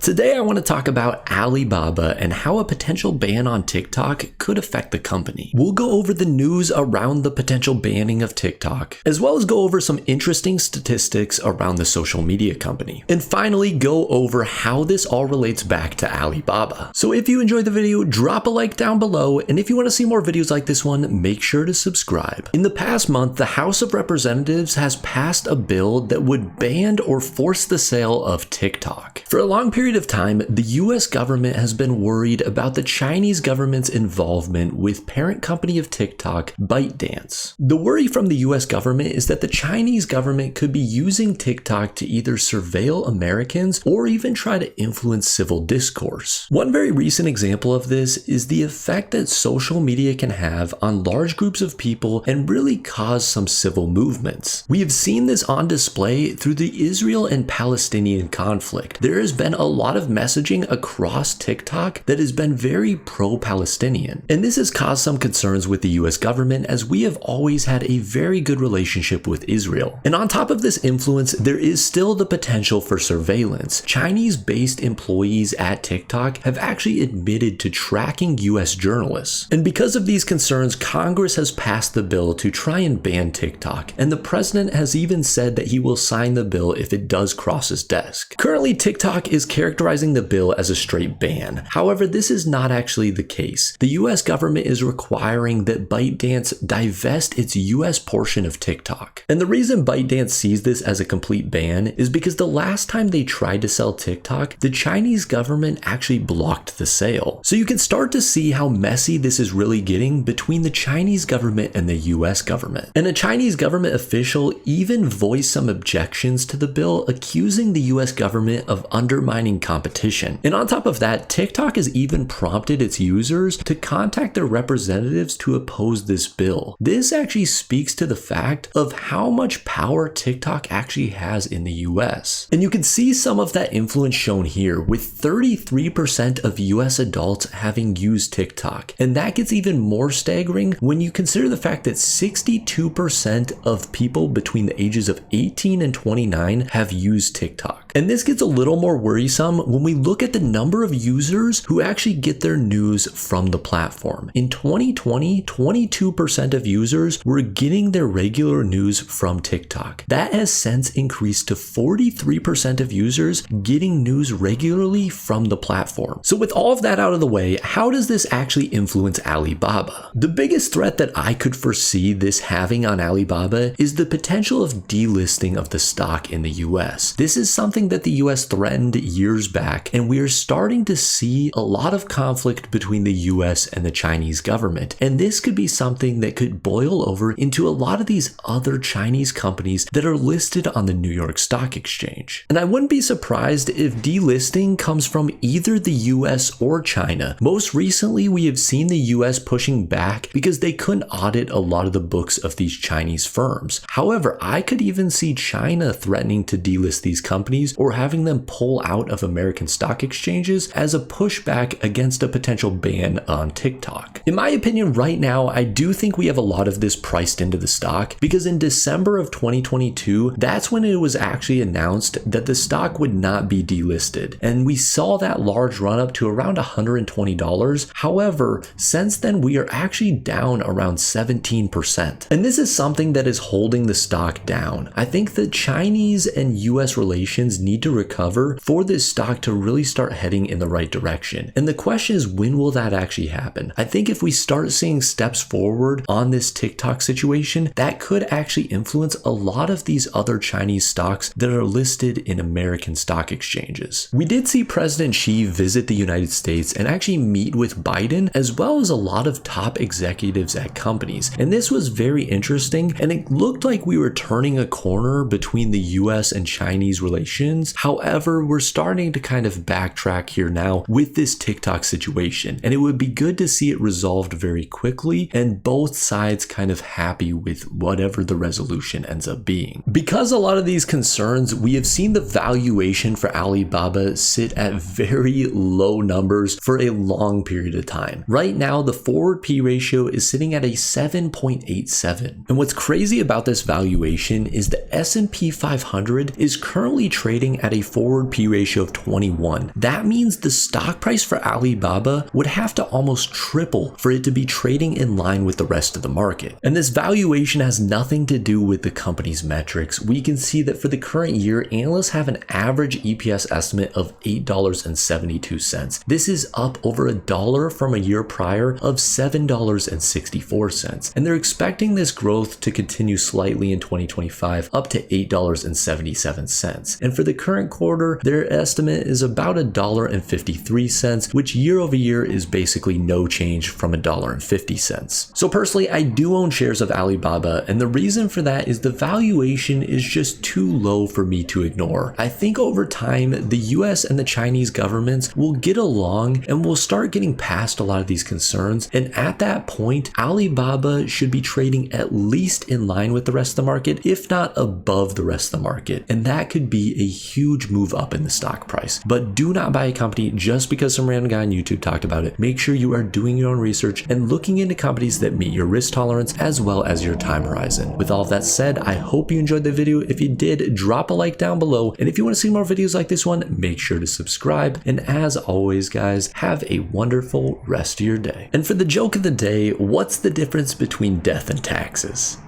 Today I want to talk about Alibaba and how a potential ban on TikTok could affect the company. We'll go over the news around the potential banning of TikTok, as well as go over some interesting statistics around the social media company. And finally, go over how this all relates back to Alibaba. So if you enjoyed the video, drop a like down below, and if you want to see more videos like this one, make sure to subscribe. In the past month, the House of Representatives has passed a bill that would ban or force the sale of TikTok. For a long period of time, the US government has been worried about the Chinese government's involvement with parent company of TikTok, ByteDance. The worry from the US government is that the Chinese government could be using TikTok to either surveil Americans or even try to influence civil discourse. One very recent example of this is the effect that social media can have on large groups of people and really cause some civil movements. We have seen this on display through the Israel and Palestinian conflict. There has been a lot of messaging across TikTok that has been very pro-Palestinian. And this has caused some concerns with the US government, as we have always had a very good relationship with Israel. And on top of this influence, there is still the potential for surveillance. Chinese-based employees at TikTok have actually admitted to tracking US journalists. And because of these concerns, Congress has passed the bill to try and ban TikTok. And the president has even said that he will sign the bill if it does cross his desk. Currently, TikTok is characterizing the bill as a straight ban. However, this is not actually the case. The US government is requiring that ByteDance divest its US portion of TikTok. And the reason ByteDance sees this as a complete ban is because the last time they tried to sell TikTok, the Chinese government actually blocked the sale. So you can start to see how messy this is really getting between the Chinese government and the US government. And a Chinese government official even voiced some objections to the bill, accusing the US government of undermining competition. And on top of that, TikTok has even prompted its users to contact their representatives to oppose this bill. This actually speaks to the fact of how much power TikTok actually has in the US. And you can see some of that influence shown here, with 33% of US adults having used TikTok. And that gets even more staggering when you consider the fact that 62% of people between the ages of 18 and 29 have used TikTok. And this gets a little more worrisome when we look at the number of users who actually get their news from the platform. In 2020, 22% of users were getting their regular news from TikTok. That has since increased to 43% of users getting news regularly from the platform. So with all of that out of the way, how does this actually influence Alibaba? The biggest threat that I could foresee this having on Alibaba is the potential of delisting of the stock in the US. This is something that the US threatened years back, and we are starting to see a lot of conflict between the US and the Chinese government. And this could be something that could boil over into a lot of these other Chinese companies that are listed on the New York Stock Exchange. And I wouldn't be surprised if delisting comes from either the US or China. Most recently, we have seen the US pushing back because they couldn't audit a lot of the books of these Chinese firms. However, I could even see China threatening to delist these companies or having them pull out of American stock exchanges as a pushback against a potential ban on TikTok. In my opinion, right now, I do think we have a lot of this priced into the stock, because in December of 2022, that's when it was actually announced that the stock would not be delisted. And we saw that large run up to around $120. However, since then, we are actually down around 17%. And this is something that is holding the stock down. I think the Chinese and US relations need to recover for this stock to really start heading in the right direction. And the question is, when will that actually happen? I think if we start seeing steps forward on this TikTok situation, that could actually influence a lot of these other Chinese stocks that are listed in American stock exchanges. We did see President Xi visit the United States and actually meet with Biden, as well as a lot of top executives at companies. And this was very interesting, and it looked like we were turning a corner between the US and Chinese relations. However, we're starting to kind of backtrack here now with this TikTok situation, and it would be good to see it resolved very quickly and both sides kind of happy with whatever the resolution ends up being. Because a lot of these concerns, we have seen the valuation for Alibaba sit at very low numbers for a long period of time. Right now, the forward P ratio is sitting at a 7.87. And what's crazy about this valuation is the S&P 500 is currently trading trading at a forward P ratio of 21. That means the stock price for Alibaba would have to almost triple for it to be trading in line with the rest of the market. And this valuation has nothing to do with the company's metrics. We can see that for the current year, analysts have an average EPS estimate of $8.72. This is up over $1 from a year prior of $7.64. And they're expecting this growth to continue slightly in 2025 up to $8.77. And for the current quarter, their estimate is about $1.53, which year over year is basically no change from $1.50. So personally, I do own shares of Alibaba, and the reason for that is the valuation is just too low for me to ignore. I think over time, the US and the Chinese governments will get along and will start getting past a lot of these concerns. And at that point, Alibaba should be trading at least in line with the rest of the market, if not above the rest of the market. And that could be a huge move up in the stock price. But do not buy a company just because some random guy on YouTube talked about it. Make sure you are doing your own research and looking into companies that meet your risk tolerance as well as your time horizon. With all of that said, I hope you enjoyed the video. If you did, drop a like down below. And if you want to see more videos like this one, make sure to subscribe. And as always, guys, have a wonderful rest of your day. And for the joke of the day, what's the difference between death and taxes?